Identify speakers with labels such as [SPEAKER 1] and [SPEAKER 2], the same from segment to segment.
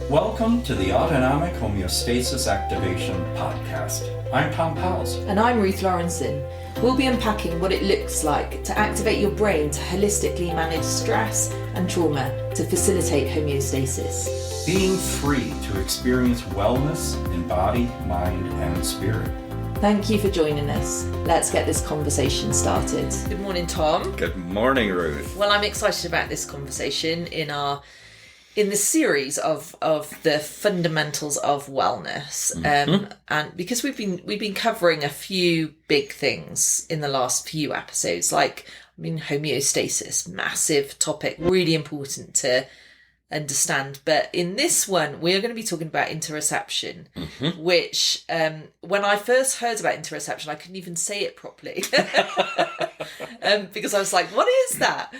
[SPEAKER 1] Welcome to the Autonomic Homeostasis Activation Podcast. I'm Pals.
[SPEAKER 2] And I'm Ruth Lorensson. We'll be unpacking what it looks like to activate your brain to holistically manage stress and trauma to facilitate homeostasis.
[SPEAKER 1] Being free to experience wellness in body, mind, and spirit.
[SPEAKER 2] Thank you for joining us. Let's get this conversation started. Good morning, Tom.
[SPEAKER 1] Good morning, Ruth.
[SPEAKER 2] Well, I'm excited about this conversation in the series of the fundamentals of wellness, and because we've been covering a few big things in the last few episodes, homeostasis, massive topic, really important to understand. But in this one, we are going to be talking about interoception, which when I first heard about interoception, I couldn't even say it properly because I was like, "What is that?"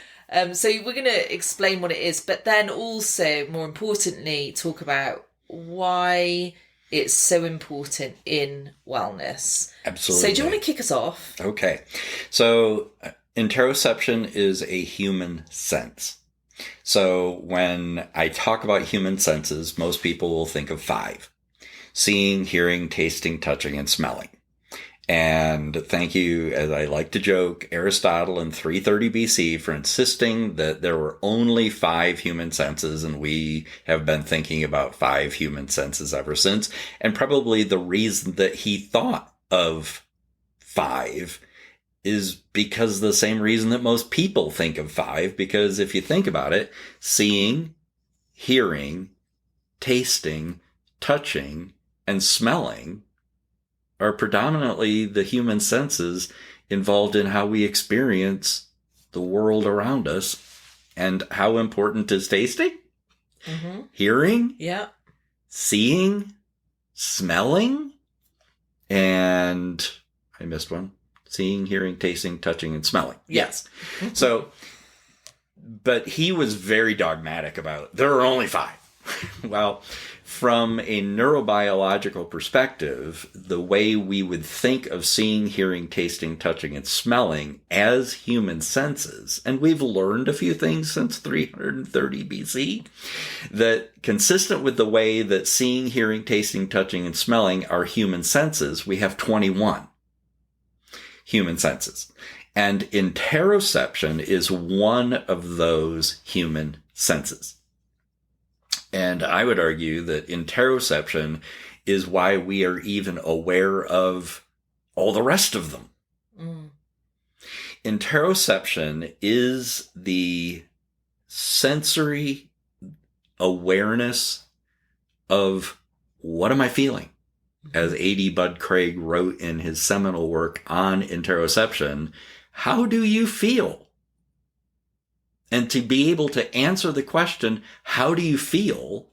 [SPEAKER 2] So we're going to explain what it is, but then also, more importantly, talk about why it's so important in wellness.
[SPEAKER 1] Absolutely.
[SPEAKER 2] So do you want to kick us off?
[SPEAKER 1] Okay. So interoception is a human sense. So when I talk about human senses, most people will think of 5. Seeing, hearing, tasting, touching, and smelling. And thank you, as I like to joke, Aristotle in 330 BC for insisting that there were only 5 human senses, and we have been thinking about 5 human senses ever since. And probably the reason that he thought of 5 is because the same reason that most people think of 5, because if you think about it, seeing, hearing, tasting, touching, and smelling are predominantly the human senses involved in how we experience the world around us. And how important is tasting? Hearing?
[SPEAKER 2] Yeah. Seeing?
[SPEAKER 1] Smelling? And I missed one. Seeing, hearing, tasting, touching, and smelling. Yes. So, but he was very dogmatic about it. There are only 5. Well, from a neurobiological perspective, the way we would think of seeing, hearing, tasting, touching, and smelling as human senses, and we've learned a few things since 330 BC, that consistent with the way that seeing, hearing, tasting, touching, and smelling are human senses, we have 21 human senses. And interoception is one of those human senses. And I would argue that interoception is why we are even aware of all the rest of them. Interoception is the sensory awareness of what am I feeling? As A.D. Bud Craig wrote in his seminal work on interoception, how do you feel? And to be able to answer the question, how do you feel,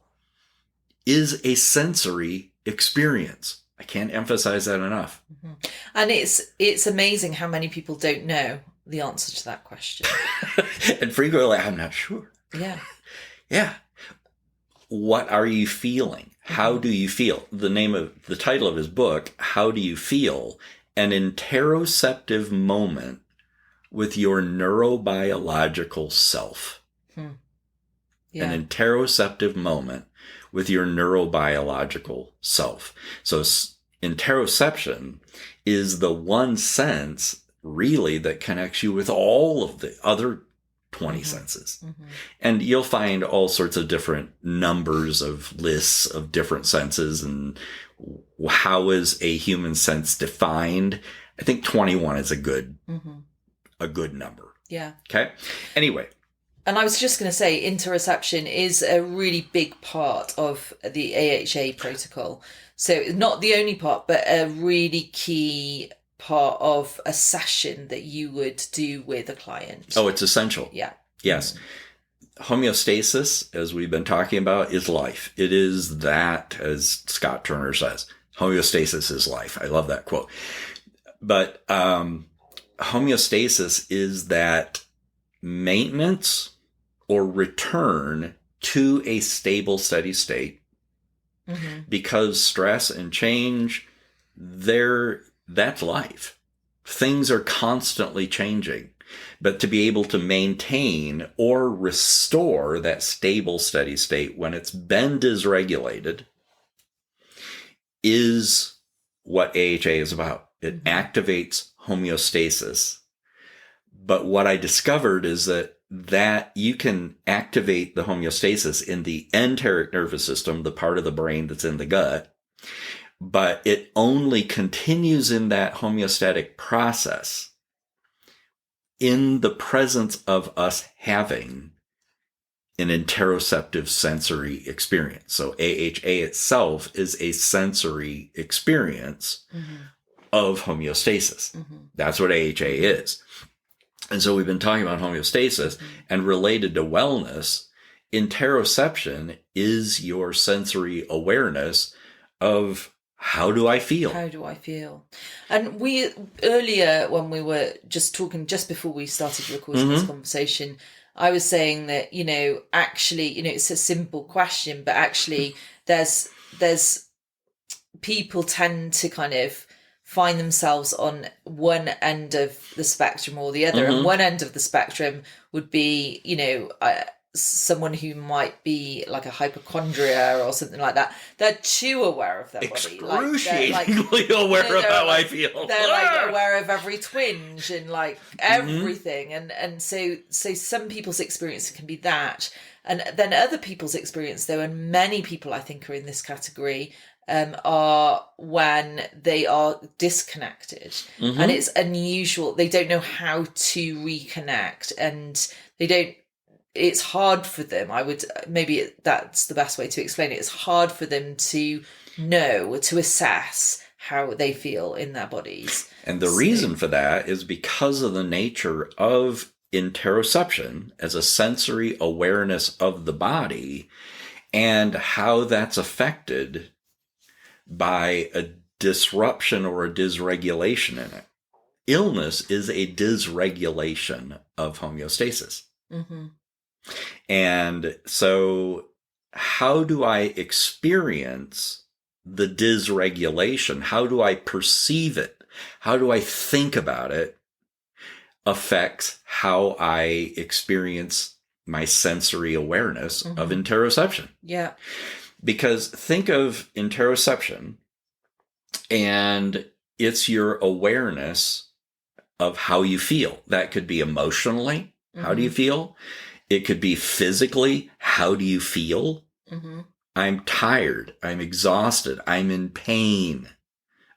[SPEAKER 1] is a sensory experience. I can't emphasize that enough.
[SPEAKER 2] And it's amazing how many people don't know the answer to that question.
[SPEAKER 1] And frequently, I'm not sure.
[SPEAKER 2] Yeah.
[SPEAKER 1] Yeah. What are you feeling? How do you feel? The title of his book, How Do You Feel? An interoceptive moment with your neurobiological self. Yeah. An interoceptive moment with your neurobiological self. So interoception is the one sense really that connects you with all of the other 20 senses. And you'll find all sorts of different numbers of lists of different senses and how is a human sense defined. I think 21 is a good number.
[SPEAKER 2] Yeah.
[SPEAKER 1] Okay. Anyway.
[SPEAKER 2] And I was just going to say, interoception is a really big part of the AHA protocol. So not the only part, but a really key part of a session that you would do with a client.
[SPEAKER 1] Oh, it's essential.
[SPEAKER 2] Yeah.
[SPEAKER 1] Yes. Homeostasis, as we've been talking about, is life. It is that, as Scott Turner says, homeostasis is life. I love that quote. But homeostasis is that maintenance or return to a stable, steady state. Because stress and change, that's life. Things are constantly changing. but to be able to maintain or restore that stable, steady state when it's been dysregulated is what AHA is about. It activates homeostasis. But what I discovered is that you can activate the homeostasis in the enteric nervous system, the part of the brain that's in the gut, but it only continues in that homeostatic process in the presence of us having an interoceptive sensory experience. So AHA itself is a sensory experience of homeostasis. That's what AHA is. And so we've been talking about homeostasis and related to wellness. Interoception is your sensory awareness of how do I feel?
[SPEAKER 2] How do I feel? And we earlier, when we were just talking, just before we started recording this conversation, I was saying that, actually, it's a simple question, but actually there's people tend to kind of find themselves on one end of the spectrum or the other. And one end of the spectrum would be, someone who might be like a hypochondria or something like that. They're too aware of their body.
[SPEAKER 1] Excruciatingly aware of how I feel.
[SPEAKER 2] They're aware of every twinge and everything. And so some people's experience can be that. And then other people's experience, though, and many people I think are in this category, are when they are disconnected. And it's unusual. They don't know how to reconnect, and it's hard for them. That's the best way to explain it. It's hard for them to know, to assess how they feel in their bodies.
[SPEAKER 1] And the reason for that is because of the nature of interoception as a sensory awareness of the body and how that's affected by a disruption or a dysregulation in it. Illness is a dysregulation of homeostasis. And so how do I experience the dysregulation? How do I perceive it? How do I think about it? Affects how I experience my sensory awareness of interoception.
[SPEAKER 2] Yeah.
[SPEAKER 1] Because think of interoception, and it's your awareness of how you feel. That could be emotionally. How do you feel? It could be physically. How do you feel? I'm tired. I'm exhausted. I'm in pain.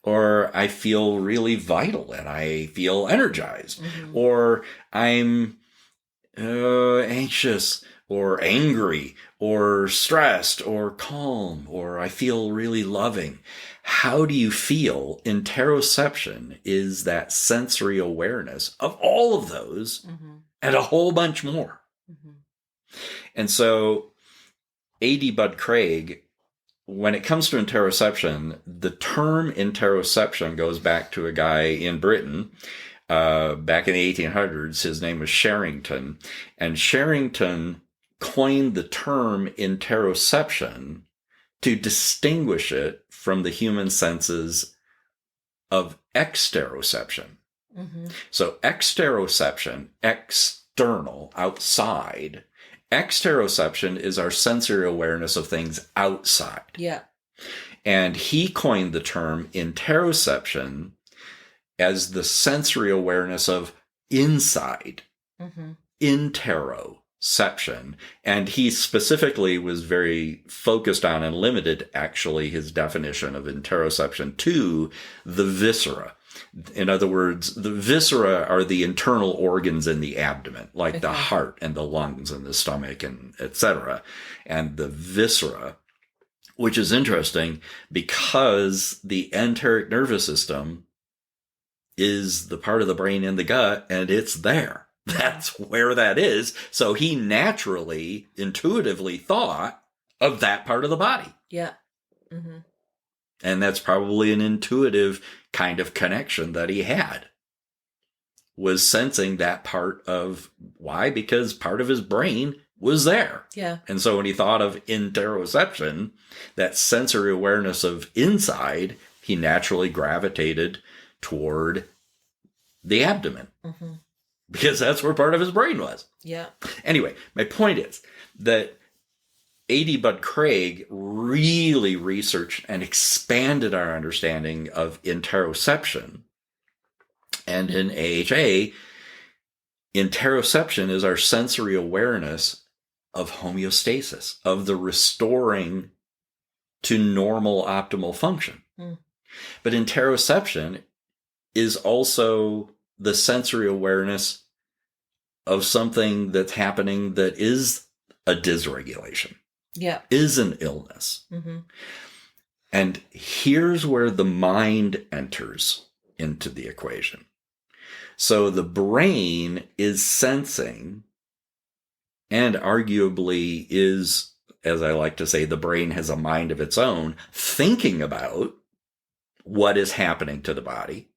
[SPEAKER 1] Or I feel really vital and I feel energized. Or I'm anxious or angry or stressed or calm, or I feel really loving. How do you feel? Interoception is that sensory awareness of all of those and a whole bunch more. And so A.D. Bud Craig, when it comes to interoception, the term interoception goes back to a guy in Britain back in the 1800s. His name was Sherrington. And Sherrington coined the term interoception to distinguish it from the human senses of exteroception. So exteroception, external, outside. Exteroception is our sensory awareness of things outside.
[SPEAKER 2] Yeah. And
[SPEAKER 1] he coined the term interoception as the sensory awareness of inside. Interoception. And he specifically was very focused on and limited, actually, his definition of interoception to the viscera. In other words, the viscera are the internal organs in the abdomen, like the heart and the lungs and the stomach and etc. And the viscera, which is interesting because the enteric nervous system is the part of the brain in the gut, and it's there. That's where that is. So he naturally, intuitively thought of that part of the body.
[SPEAKER 2] Yeah.
[SPEAKER 1] And that's probably an intuitive kind of connection that he had, was sensing that part of why? Because part of his brain was there.
[SPEAKER 2] Yeah.
[SPEAKER 1] And so when he thought of interoception, that sensory awareness of inside, he naturally gravitated toward the abdomen. because that's where part of his brain was.
[SPEAKER 2] Yeah.
[SPEAKER 1] Anyway, my point is that A.D. Bud Craig really researched and expanded our understanding of interoception. And in AHA, interoception is our sensory awareness of homeostasis, of the restoring to normal optimal function. Mm. But interoception is also the sensory awareness of something that's happening that is a dysregulation.
[SPEAKER 2] Yeah.
[SPEAKER 1] Is an illness. Mm-hmm. And here's where the mind enters into the equation. So the brain is sensing, and arguably is, as I like to say, the brain has a mind of its own, thinking about what is happening to the body.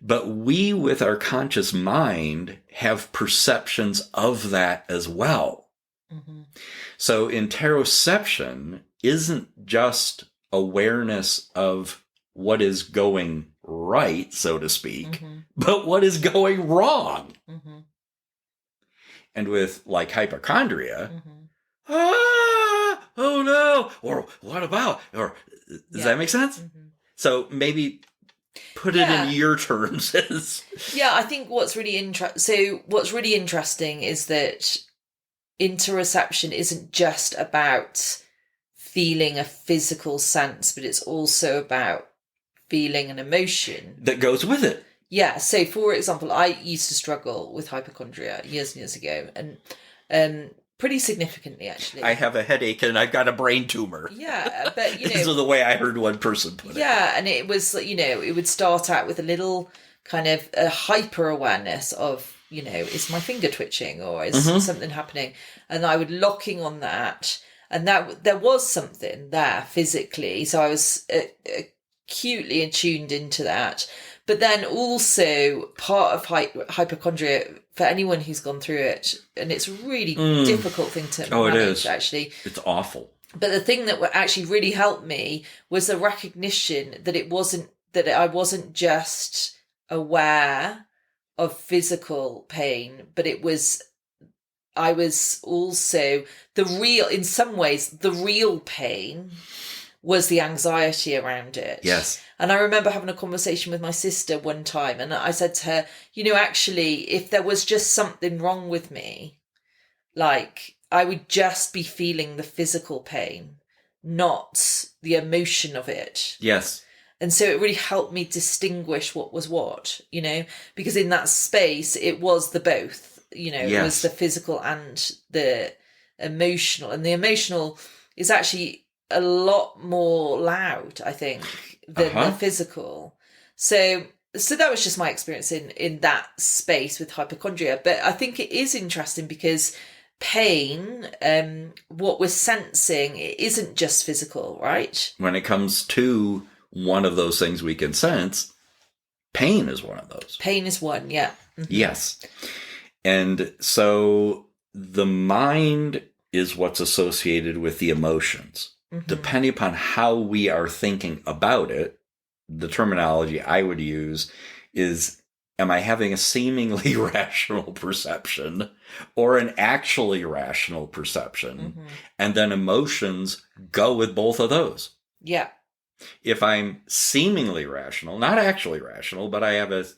[SPEAKER 1] But we, with our conscious mind, have perceptions of that as well. Mm-hmm. So interoception isn't just awareness of what is going right, so to speak, mm-hmm. but what is going wrong. Mm-hmm. And with like hypochondria, mm-hmm. Oh no, or what about, or does that make sense? Mm-hmm. So maybe put it in your terms.
[SPEAKER 2] I think what's really interesting is that interoception isn't just about feeling a physical sense, but it's also about feeling an emotion
[SPEAKER 1] that goes with it.
[SPEAKER 2] Yeah. So, for example, I used to struggle with hypochondria years and years ago, and pretty significantly, actually.
[SPEAKER 1] I have a headache and I've got a brain tumor.
[SPEAKER 2] Yeah, but
[SPEAKER 1] this is the way I heard one person put it.
[SPEAKER 2] Yeah, and it was, it would start out with a little kind of a hyper awareness of, is my finger twitching or is mm-hmm. something happening? And I would locking on that, and that there was something there physically. So I was acutely attuned into that. But then also part of hypochondria, for anyone who's gone through it, and it's a really difficult thing to manage,
[SPEAKER 1] it is.
[SPEAKER 2] Actually.
[SPEAKER 1] It's awful.
[SPEAKER 2] But the thing that actually really helped me was the recognition that I wasn't just aware of physical pain, but I was also in some ways, the real pain was the anxiety around it.
[SPEAKER 1] Yes.
[SPEAKER 2] And I remember having a conversation with my sister one time, and I said to her, actually, if there was just something wrong with me, like I would just be feeling the physical pain, not the emotion of it.
[SPEAKER 1] Yes.
[SPEAKER 2] And so it really helped me distinguish what was what, because in that space, it was the both, yes. It was the physical and the emotional. And the emotional is actually a lot more loud, I think, than the physical. So that was just my experience in that space with hypochondria. But I think it is interesting because pain, what we're sensing, it isn't just physical, right?
[SPEAKER 1] When it comes to one of those things we can sense, pain is one of those.
[SPEAKER 2] Pain is one, yeah. Mm-hmm.
[SPEAKER 1] Yes. And so the mind is what's associated with the emotions. Mm-hmm. Depending upon how we are thinking about it, the terminology I would use is, am I having a seemingly rational perception or an actually rational perception? Mm-hmm. And then emotions go with both of those.
[SPEAKER 2] Yeah.
[SPEAKER 1] If I'm seemingly rational, not actually rational, but I have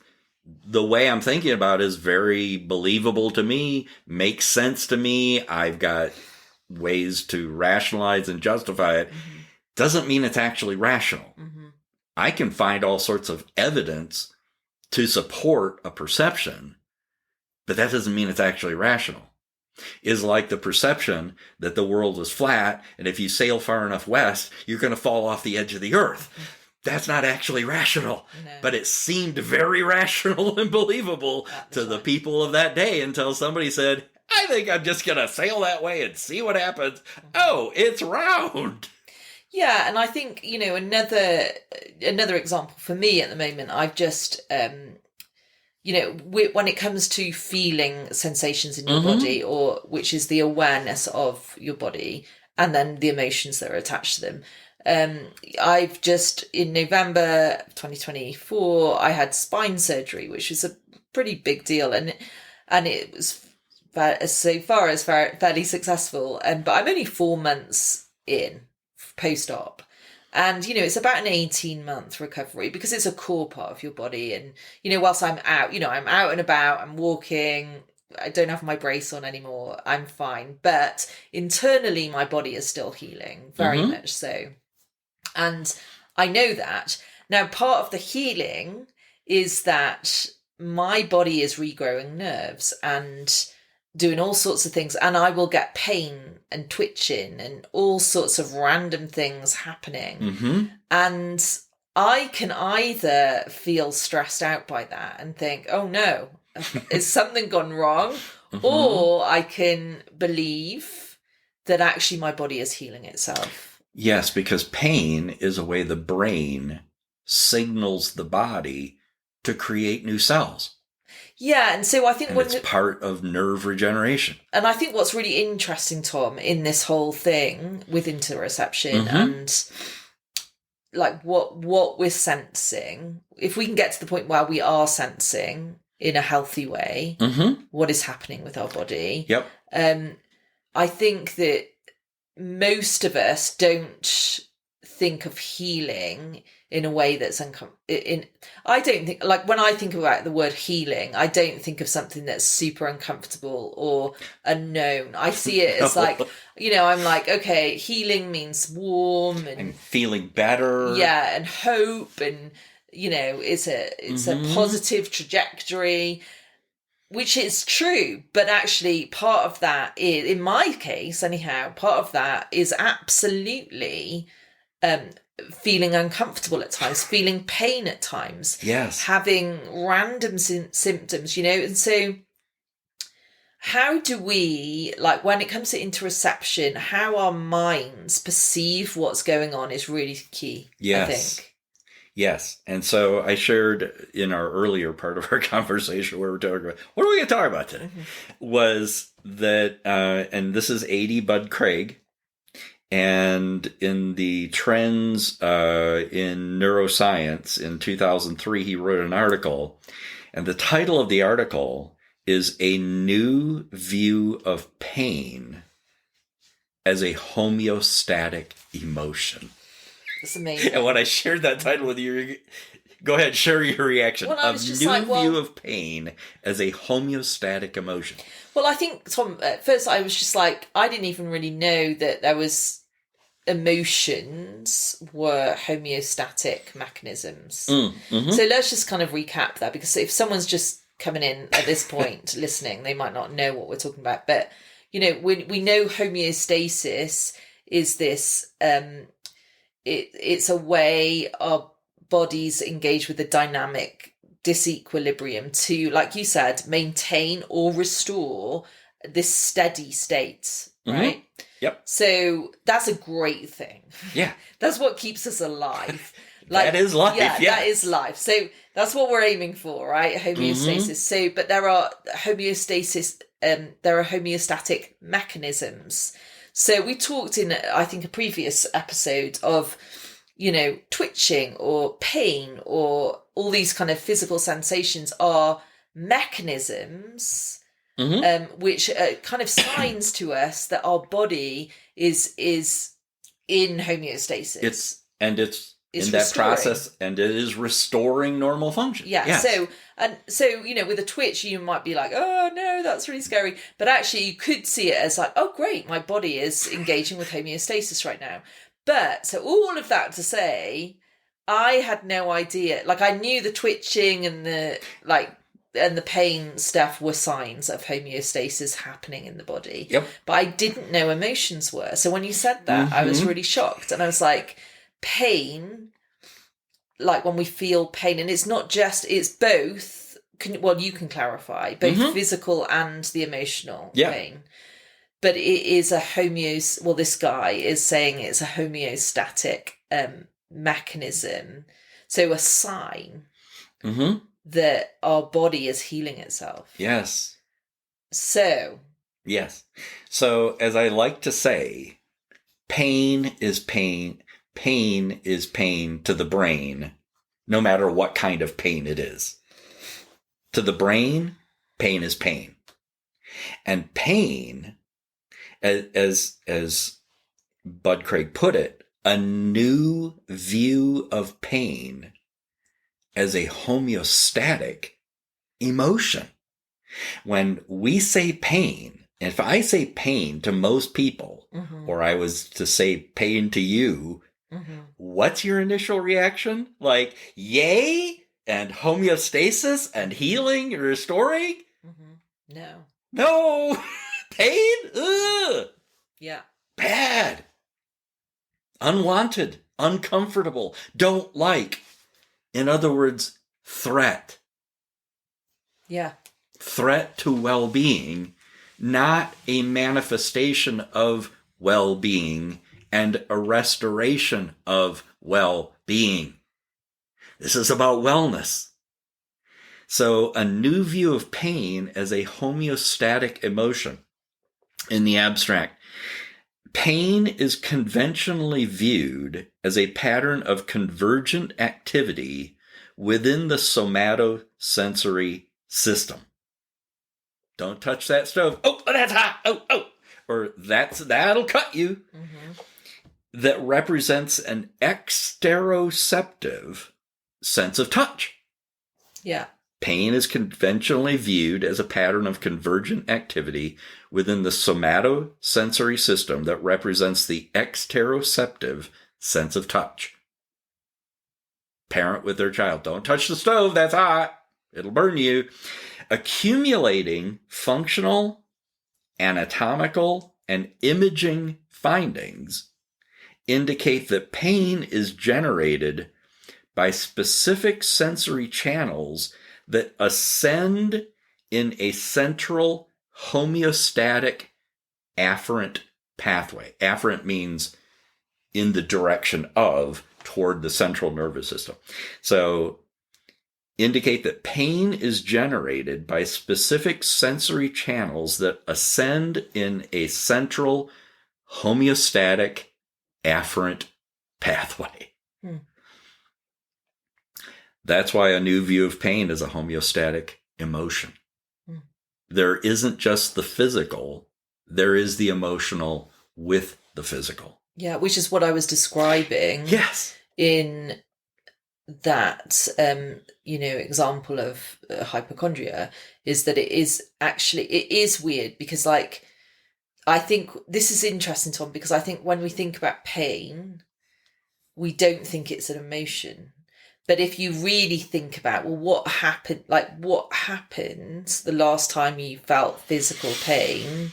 [SPEAKER 1] the way I'm thinking about is very believable to me, makes sense to me, I've got ways to rationalize and justify it, mm-hmm. doesn't mean it's actually rational. Mm-hmm. I can find all sorts of evidence to support a perception, but that doesn't mean it's actually rational. Is like the perception that the world is flat, and if you sail far enough west, you're going to fall off the edge of the earth. That's not actually rational, but it seemed very rational and believable to the people of that day until somebody said, I think I'm just going to sail that way and see what happens. Mm-hmm. Oh, it's round.
[SPEAKER 2] Yeah, and I think, another example for me at the moment, I've just, when it comes to feeling sensations in your mm-hmm. body, which is the awareness of your body, and then the emotions that are attached to them. I've just, in November 2024, I had spine surgery, which was a pretty big deal, and it was so far as fairly successful. But I'm only 4 months in post-op. And, it's about an 18-month recovery because it's a core part of your body. And, whilst I'm out, I'm out and about, I'm walking, I don't have my brace on anymore, I'm fine. But internally, my body is still healing, very much so. And I know that. Now, part of the healing is that my body is regrowing nerves and doing all sorts of things, and I will get pain and twitching and all sorts of random things happening. And I can either feel stressed out by that and think, oh no, is something gone wrong? Or I can believe that actually my body is healing itself.
[SPEAKER 1] Yes, because pain is a way the brain signals the body to create new cells.
[SPEAKER 2] Yeah, and so I think
[SPEAKER 1] it's part of nerve regeneration.
[SPEAKER 2] And I think what's really interesting, Tom, in this whole thing with interoception and like what we're sensing, if we can get to the point where we are sensing in a healthy way what is happening with our body.
[SPEAKER 1] Yep.
[SPEAKER 2] I think that most of us don't think of healing in a way that's I don't think, like, when I think about the word healing, I don't think of something that's super uncomfortable or unknown. I see it as like, I'm like, okay, healing means warm and
[SPEAKER 1] feeling better.
[SPEAKER 2] Yeah, and hope, and it's a positive trajectory, which is true. But actually, part of that is, in my case anyhow, part of that is absolutely feeling uncomfortable at times, feeling pain at times,
[SPEAKER 1] yes,
[SPEAKER 2] having random symptoms, and so how do we, like, when it comes to interoception, how our minds perceive what's going on is really key.
[SPEAKER 1] Yes.
[SPEAKER 2] I think.
[SPEAKER 1] Yes. And so I shared in our earlier part of our conversation where we're talking about, what are we going to talk about today? Was that, and this is A.D. Bud Craig, and in the Trends in Neuroscience in 2003, he wrote an article, and the title of the article is A New View of Pain as a Homeostatic Emotion.
[SPEAKER 2] It's amazing.
[SPEAKER 1] And when I shared that title with you, go ahead, share your reaction.
[SPEAKER 2] Well,
[SPEAKER 1] A new view of pain as a homeostatic emotion.
[SPEAKER 2] Well, I think, Tom, at first I was just like, I didn't even really know that there was emotions were homeostatic mechanisms. So let's just kind of recap that, because if someone's just coming in at this point listening, they might not know what we're talking about. But, we know homeostasis is this, it's a way our bodies engage with a dynamic disequilibrium to, like you said, maintain or restore this steady state, right?
[SPEAKER 1] Yep.
[SPEAKER 2] So that's a great thing.
[SPEAKER 1] Yeah.
[SPEAKER 2] That's what keeps us alive.
[SPEAKER 1] That is life.
[SPEAKER 2] Yeah,
[SPEAKER 1] yeah,
[SPEAKER 2] that is life. So that's what we're aiming for, right? Homeostasis. So, but there are homeostatic mechanisms. So we talked in, I think, a previous episode of, twitching or pain or all these kind of physical sensations are mechanisms, which are kind of signs to us that our body is in homeostasis. It's
[SPEAKER 1] in that process, and it is restoring normal function.
[SPEAKER 2] Yeah.
[SPEAKER 1] Yes.
[SPEAKER 2] So with a twitch, you might be like, oh no, that's really scary. But actually, you could see it as like, oh great, my body is engaging with homeostasis right now. But so all of that to say, I had no idea. Like, I knew the twitching and the pain stuff were signs of homeostasis happening in the body.
[SPEAKER 1] Yep. But
[SPEAKER 2] I didn't know emotions were. So when you said that, I was really shocked, and I was like, pain, like when we feel pain, and it's not just, it's both, you can clarify, both physical and the emotional pain. But it is a this guy is saying it's a homeostatic mechanism. So a sign that our body is healing itself.
[SPEAKER 1] Yes.
[SPEAKER 2] So.
[SPEAKER 1] Yes. So, as I like to say, pain is pain. Pain is pain to the brain, no matter what kind of pain it is. To the brain, pain is pain. And pain, as Bud Craig put it, a new view of pain as a homeostatic emotion. When we say pain, if I say pain to most people, or I was to say pain to you, what's your initial reaction? Like, yay, and homeostasis, and healing, and restoring? No. Pain? Ugh.
[SPEAKER 2] Yeah.
[SPEAKER 1] Bad. Unwanted. Uncomfortable. Don't like. In other words, threat.
[SPEAKER 2] Yeah.
[SPEAKER 1] Threat to well-being, not a manifestation of well-being and a restoration of well-being. This is about wellness. So a new view of pain as a homeostatic emotion in the abstract. Pain is conventionally viewed as a pattern of convergent activity within the somatosensory system. Don't touch that stove. Oh, that's hot. Oh. Or that'll cut you. That represents an exteroceptive sense of touch.
[SPEAKER 2] Yeah.
[SPEAKER 1] Pain is conventionally viewed as a pattern of convergent activity within the somatosensory system that represents the exteroceptive sense of touch. Parent with their child, don't touch the stove, that's hot. It'll burn you. Accumulating functional, anatomical, and imaging findings indicate that pain is generated by specific sensory channels that ascend in a central homeostatic afferent pathway. Afferent means in the direction of, toward the central nervous system. So, indicate that pain is generated by specific sensory channels that ascend in a central homeostatic afferent pathway. That's why a new view of pain is a homeostatic emotion. There isn't just the physical, there is the emotional with the physical.
[SPEAKER 2] Yeah, which is what I was describing.
[SPEAKER 1] Yes.
[SPEAKER 2] In that, example of hypochondria, is that it is weird because, like, I think this is interesting, Tom, because I think when we think about pain, we don't think it's an emotion. But if you really think about, well, what happened the last time you felt physical pain,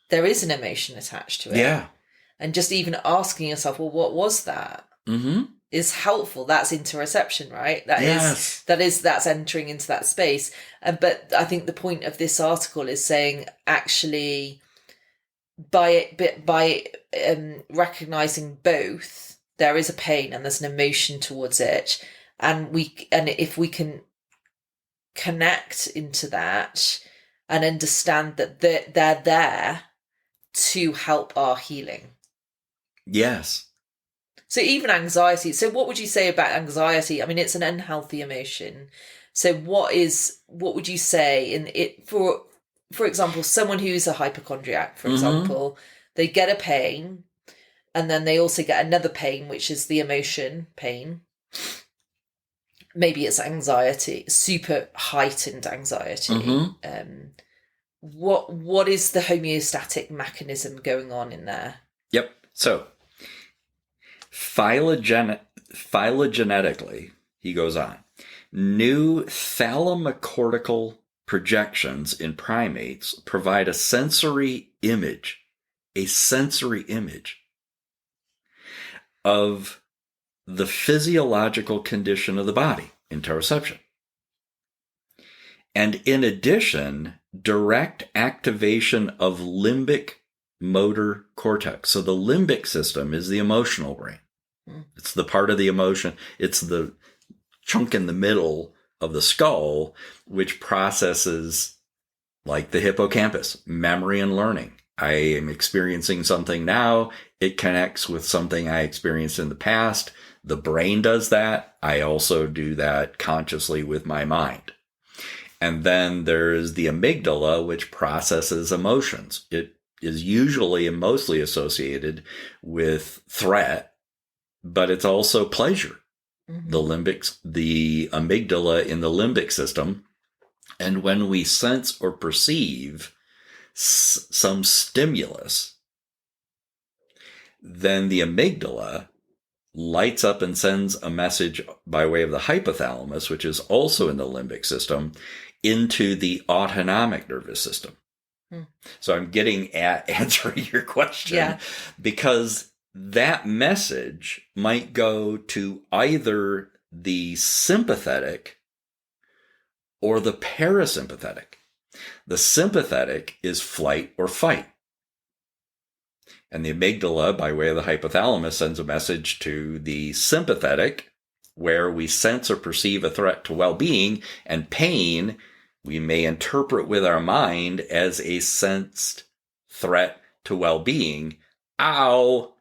[SPEAKER 2] there is an emotion attached to it.
[SPEAKER 1] Yeah.
[SPEAKER 2] And just even asking yourself, well, what was that? Is helpful. That's interoception, right? That's entering into that space. But I think the point of this article is saying, actually, by recognizing both, there is a pain and there's an emotion towards it, and if we can connect into that and understand that they're there to help our healing.
[SPEAKER 1] Yes.
[SPEAKER 2] So even anxiety. So what would you say about anxiety? I mean, it's an unhealthy emotion. So what would you say in it for example, someone who's a hypochondriac, for example, they get a pain, and then they also get another pain, which is the emotion pain. Maybe it's anxiety, super heightened anxiety. What is the homeostatic mechanism going on in there?
[SPEAKER 1] Yep. So, phylogenetically, he goes on, new thalamocortical projections in primates provide a sensory image of the physiological condition of the body, interoception. And in addition, direct activation of limbic motor cortex. So the limbic system is the emotional brain. It's the part of the emotion. It's the chunk in the middle of the skull, which processes, like the hippocampus, memory and learning. I am experiencing something now. It connects with something I experienced in the past. The brain does that. I also do that consciously with my mind. And then there's the amygdala, which processes emotions. It is usually and mostly associated with threat, but it's also pleasure. The amygdala in the limbic system. And when we sense or perceive some stimulus, then the amygdala lights up and sends a message by way of the hypothalamus, which is also in the limbic system, into the autonomic nervous system. So I'm getting at answering your question, because that message might go to either the sympathetic or the parasympathetic. The sympathetic is flight or fight. And the amygdala, by way of the hypothalamus, sends a message to the sympathetic, where we sense or perceive a threat to well-being, and pain we may interpret with our mind as a sensed threat to well-being. Ow!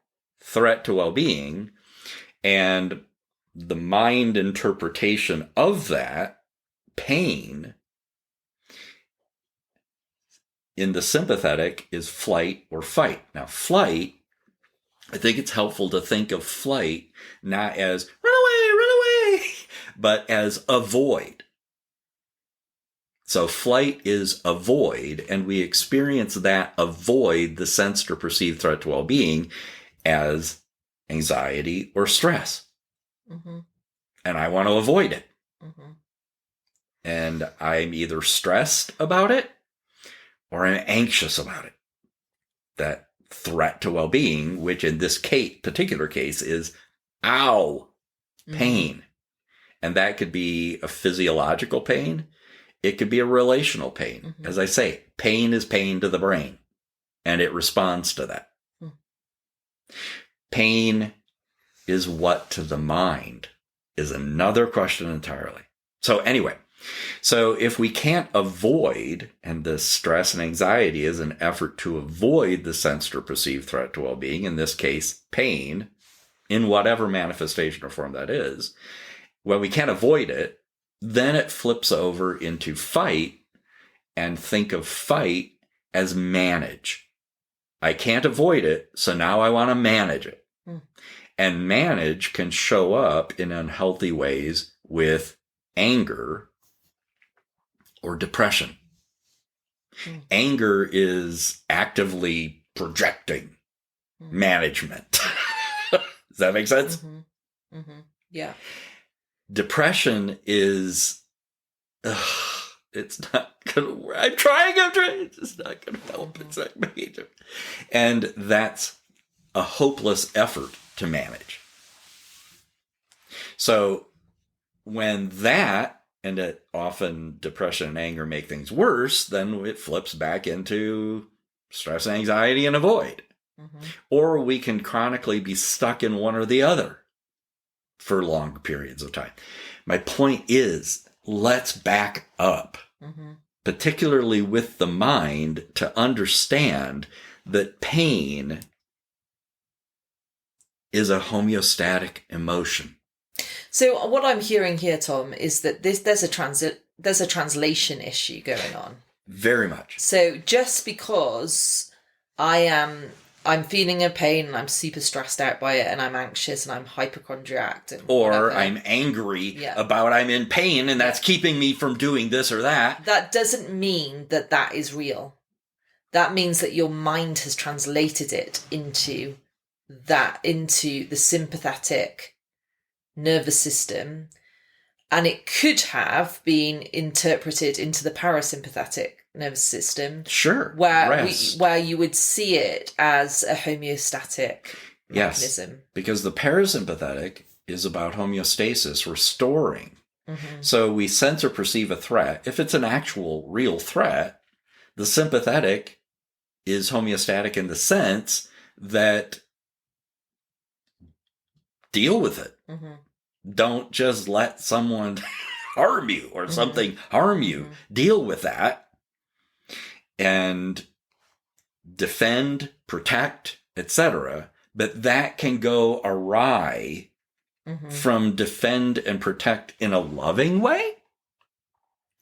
[SPEAKER 1] Threat to well-being. And the mind interpretation of that pain in the sympathetic is flight or fight. Now, flight, I think it's helpful to think of flight not as run away, but as avoid. So flight is avoid, and we experience that avoid, the sensed or perceived threat to well-being, as anxiety or stress. And I want to avoid it. And I'm either stressed about it or I'm anxious about it. That threat to well-being, which in this particular case is, ow, pain. And that could be a physiological pain. It could be a relational pain. As I say, pain is pain to the brain, and it responds to that. Pain is what to the mind is another question entirely. So anyway, if we can't avoid, and the stress and anxiety is an effort to avoid the sensed or perceived threat to well-being, in this case, pain, in whatever manifestation or form that is, when we can't avoid it, then it flips over into fight, and think of fight as manage. I can't avoid it, so now I want to manage it. And manage can show up in unhealthy ways with anger or depression. Anger is actively projecting management. Does that make sense?
[SPEAKER 2] Yeah.
[SPEAKER 1] Depression is, it's not going to work. I'm trying. It's just not going to help. It's not major. And that's a hopeless effort to manage. So when that, and it often depression and anger make things worse, then it flips back into stress and anxiety and avoid. Or we can chronically be stuck in one or the other for long periods of time. My point is, let's back up, particularly with the mind, to understand that pain is a homeostatic emotion.
[SPEAKER 2] So what I'm hearing here, Tom, is that there's a translation issue going on.
[SPEAKER 1] Very much.
[SPEAKER 2] So just because I'm feeling a pain and I'm super stressed out by it and I'm anxious and I'm hypochondriac,
[SPEAKER 1] or
[SPEAKER 2] whatever,
[SPEAKER 1] I'm angry about I'm in pain and that's keeping me from doing this or that.
[SPEAKER 2] That doesn't mean that is real. That means that your mind has translated it into the sympathetic nervous system, and it could have been interpreted into the parasympathetic nervous system.
[SPEAKER 1] Sure.
[SPEAKER 2] Where you would see it as a homeostatic mechanism.
[SPEAKER 1] Because the parasympathetic is about homeostasis, restoring. So we sense or perceive a threat. If it's an actual real threat, the sympathetic is homeostatic in the sense that deal with it. Don't just let someone harm you or something harm you. Deal with that and defend, protect, etc. But that can go awry from defend and protect in a loving way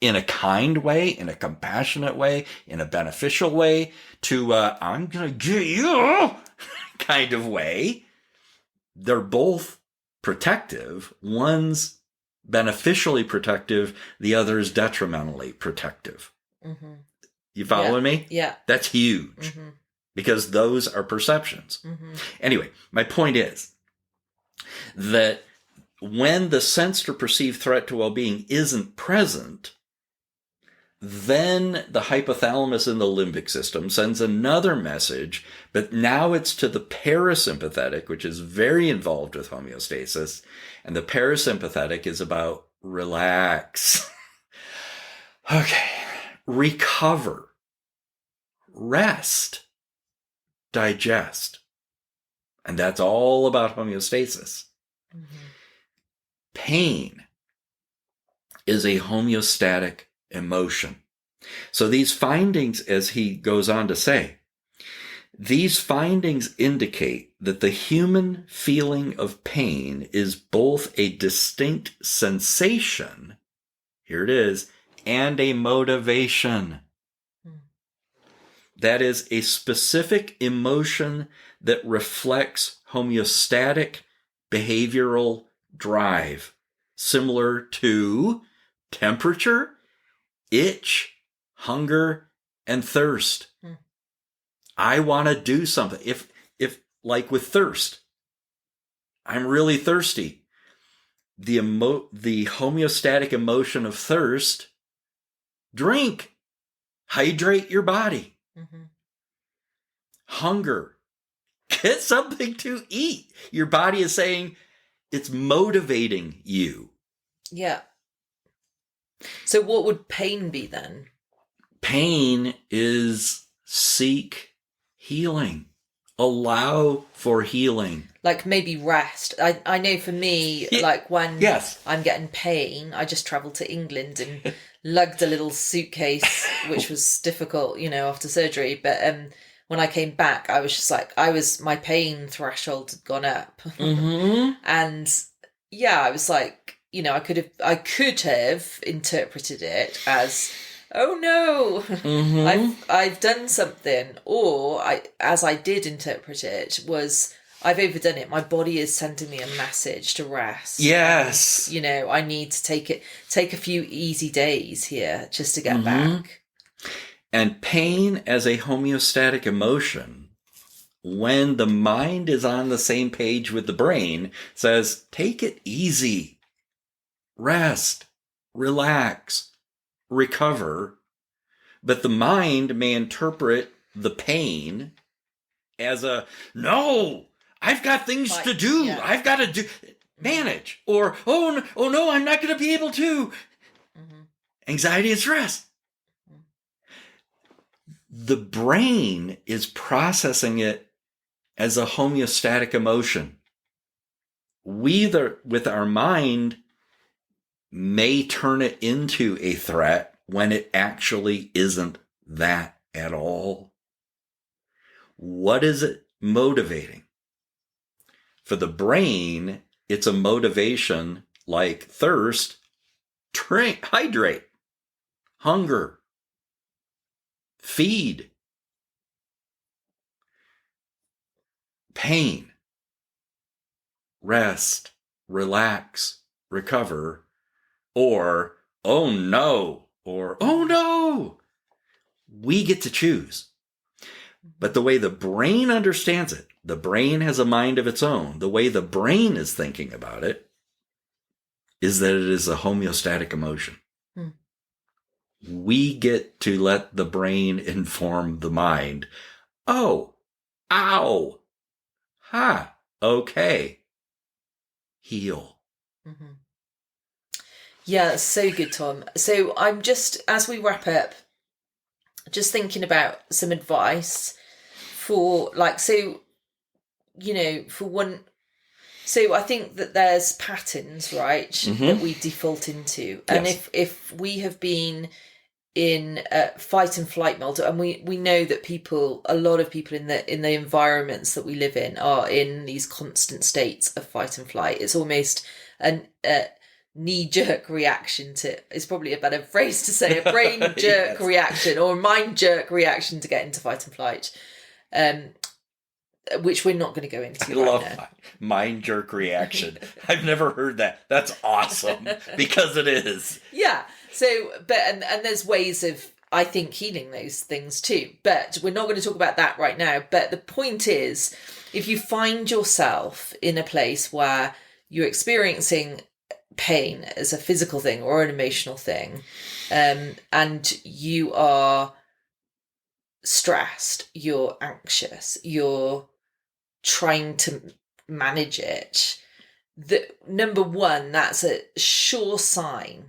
[SPEAKER 1] in a kind way, in a compassionate way, in a beneficial way, to I'm going to get you kind of way. They're both protective. One's beneficially protective, the other is detrimentally protective. Mm-hmm. You following me?
[SPEAKER 2] Yeah.
[SPEAKER 1] That's huge because those are perceptions. Mm-hmm. Anyway, my point is that when the sensed or perceived threat to well-being isn't present, then the hypothalamus in the limbic system sends another message, but now it's to the parasympathetic, which is very involved with homeostasis. And the parasympathetic is about relax. Okay. Recover. Rest. Digest. And that's all about homeostasis. Mm-hmm. Pain is a homeostatic emotion. So these findings, as he goes on to say, these findings indicate that the human feeling of pain is both a distinct sensation, here it is, and a motivation. That is a specific emotion that reflects homeostatic behavioral drive, similar to temperature, itch, hunger, and thirst. I want to do something. If like with thirst, I'm really thirsty. The homeostatic emotion of thirst, drink, hydrate your body. Mm-hmm. Hunger, get something to eat. Your body is saying it's motivating you.
[SPEAKER 2] Yeah. So what would pain be then?
[SPEAKER 1] Pain is seek healing. Allow for healing.
[SPEAKER 2] Like maybe rest. I know for me, like when I'm getting pain, I just travelled to England and lugged a little suitcase, which was difficult, after surgery. But when I came back, I was just like, my pain threshold had gone up. Mm-hmm. And yeah, I was like, I could have interpreted it as, oh no, mm-hmm. I've done something. Or as I did interpret it, was I've overdone it. My body is sending me a message to rest.
[SPEAKER 1] Yes.
[SPEAKER 2] And, I need to take a few easy days here just to get back.
[SPEAKER 1] And pain as a homeostatic emotion, when the mind is on the same page with the brain, says, take it easy. Rest, relax, recover, but the mind may interpret the pain as no, I've got things to do. Yeah. I've got to manage. Or, oh no, I'm not going to be able to. Mm-hmm. Anxiety and stress. Mm-hmm. The brain is processing it as a homeostatic emotion. We, with our mind, may turn it into a threat when it actually isn't that at all. What is it motivating? For the brain, it's a motivation like thirst, drink, hydrate, hunger, feed, pain, rest, relax, recover, or, oh no, or, oh no. We get to choose. But the way the brain understands it, the brain has a mind of its own. The way the brain is thinking about it is that it is a homeostatic emotion. We get to let the brain inform the mind. Oh, ow, ha, okay, heal.
[SPEAKER 2] Mm-hmm. Yeah, that's so good, Tom. So I'm just, as we wrap up, just thinking about some advice for for one. So I think that there's patterns, right, mm-hmm. that we default into. And yes. if we have been in fight and flight mode, and we know that a lot of people in the environments that we live in are in these constant states of fight and flight. It's almost knee-jerk reaction to, is probably a better phrase to say, a brain jerk
[SPEAKER 1] Yes.
[SPEAKER 2] reaction or a mind jerk reaction to get into fight and flight, which we're not going to go into
[SPEAKER 1] I
[SPEAKER 2] right
[SPEAKER 1] love
[SPEAKER 2] now.
[SPEAKER 1] mind jerk reaction. I've never heard that. That's awesome, because it is.
[SPEAKER 2] Yeah. So, but, and there's ways of, I think, healing those things too. But we're not going to talk about that right now. But the point is, if you find yourself in a place where you're experiencing pain as a physical thing or an emotional thing, and you are stressed, you're anxious, you're trying to manage it, number one, that's a sure sign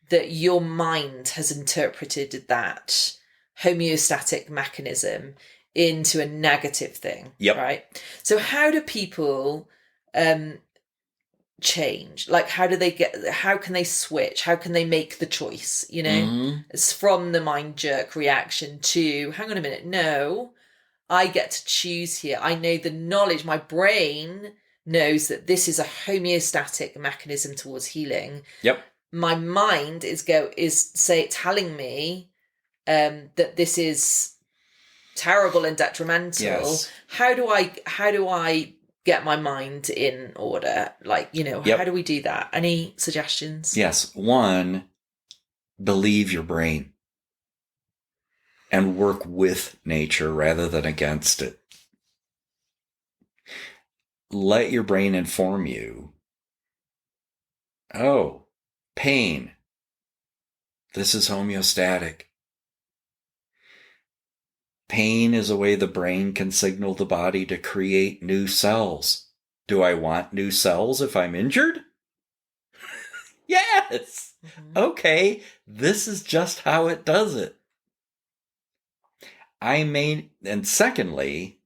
[SPEAKER 2] that your mind has interpreted that homeostatic mechanism into a negative thing.
[SPEAKER 1] Yep.
[SPEAKER 2] Right? So how do people change? Like, how can they switch? How can they make the choice? You know,
[SPEAKER 1] Mhm.
[SPEAKER 2] it's from the mind jerk reaction to, hang on a minute, no, I get to choose here. I know the knowledge, my brain knows that this is a homeostatic mechanism towards healing.
[SPEAKER 1] Yep.
[SPEAKER 2] My mind is telling me that this is terrible and detrimental.
[SPEAKER 1] Yes.
[SPEAKER 2] How do I get my mind in order? Like, you know,
[SPEAKER 1] Yep.
[SPEAKER 2] how do we do that? Any suggestions?
[SPEAKER 1] Yes. One, believe your brain and work with nature rather than against it. Let your brain inform you. Oh, pain. This is homeostatic. Pain is a way the brain can signal the body to create new cells. Do I want new cells if I'm injured? Yes.
[SPEAKER 2] Mhm.
[SPEAKER 1] Okay, this is just how it does it. And secondly,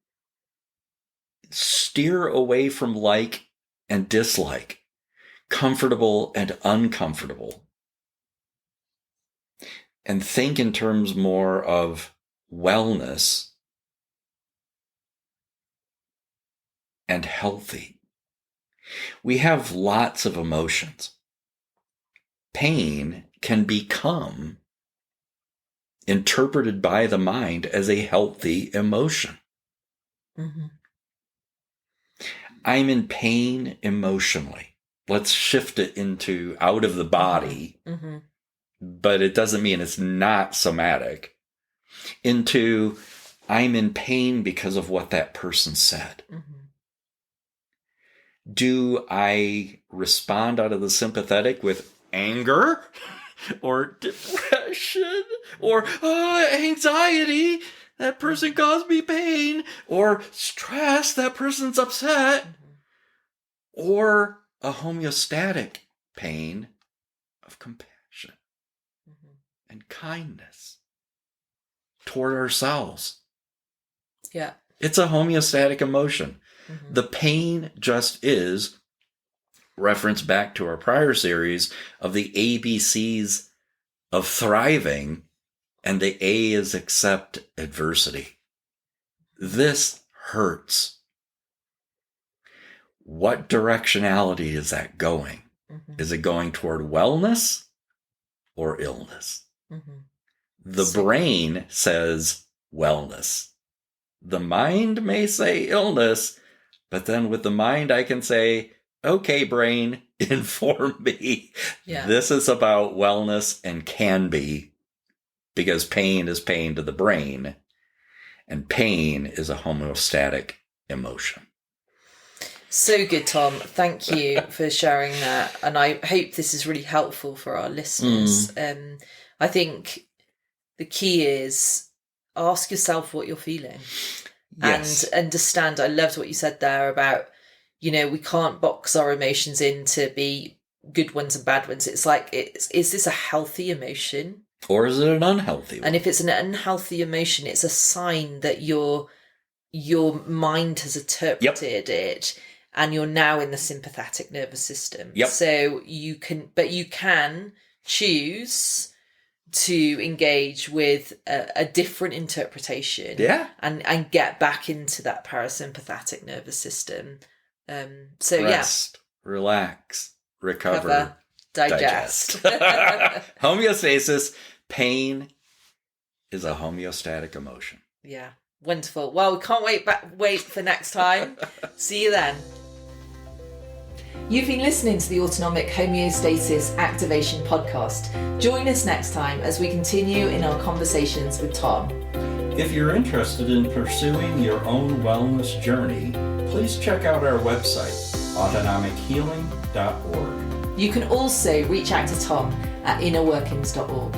[SPEAKER 1] steer away from like and dislike, comfortable and uncomfortable, and think in terms more of wellness and healthy. We have lots of emotions. Pain can become interpreted by the mind as a healthy emotion.
[SPEAKER 2] Mm-hmm.
[SPEAKER 1] I'm in pain emotionally. Let's shift it into out of the body,
[SPEAKER 2] Mm-hmm.
[SPEAKER 1] but it doesn't mean it's not somatic, into I'm in pain because of what that person said.
[SPEAKER 2] Mm-hmm.
[SPEAKER 1] Do I respond out of the sympathetic with anger or depression or anxiety? That person caused me pain. Or stress, that person's upset. Or a homeostatic pain of compassion and kindness toward ourselves.
[SPEAKER 2] Yeah.
[SPEAKER 1] It's a homeostatic emotion.
[SPEAKER 2] Mm-hmm.
[SPEAKER 1] The pain just is, reference back to our prior series of the ABCs of thriving, and the A is accept adversity. This hurts. What directionality is that going?
[SPEAKER 2] Mm-hmm.
[SPEAKER 1] Is it going toward wellness or illness?
[SPEAKER 2] Mm-hmm.
[SPEAKER 1] The brain says wellness. The mind may say illness, but then with the mind I can say, okay, brain, inform me.
[SPEAKER 2] Yeah.
[SPEAKER 1] This is about wellness and can be, because pain is pain to the brain, and pain is a homeostatic emotion.
[SPEAKER 2] So good, Tom. Thank you for sharing that. And I hope this is really helpful for our listeners. I think the key is ask yourself what you're feeling.
[SPEAKER 1] Yes.
[SPEAKER 2] And understand, I loved what you said there about, you know, we can't box our emotions in to be good ones and bad ones. It's like, is this a healthy emotion?
[SPEAKER 1] Or is it an unhealthy one?
[SPEAKER 2] And if it's an unhealthy emotion, it's a sign that your mind has interpreted it, and you're now in the sympathetic nervous system.
[SPEAKER 1] Yep.
[SPEAKER 2] So you can choose to engage with a different interpretation.
[SPEAKER 1] Yeah.
[SPEAKER 2] And get back into that parasympathetic nervous system.
[SPEAKER 1] Rest, relax, recover,
[SPEAKER 2] digest.
[SPEAKER 1] Homeostasis, pain is a homeostatic emotion.
[SPEAKER 2] Yeah, wonderful. Well, we can't wait for next time. See you then. You've been listening to the Autonomic Homeostasis Activation Podcast. Join us next time as we continue in our conversations with Tom.
[SPEAKER 1] If you're interested in pursuing your own wellness journey, please check out our website, autonomichealing.org.
[SPEAKER 2] You can also reach out to Tom at innerworkings.org.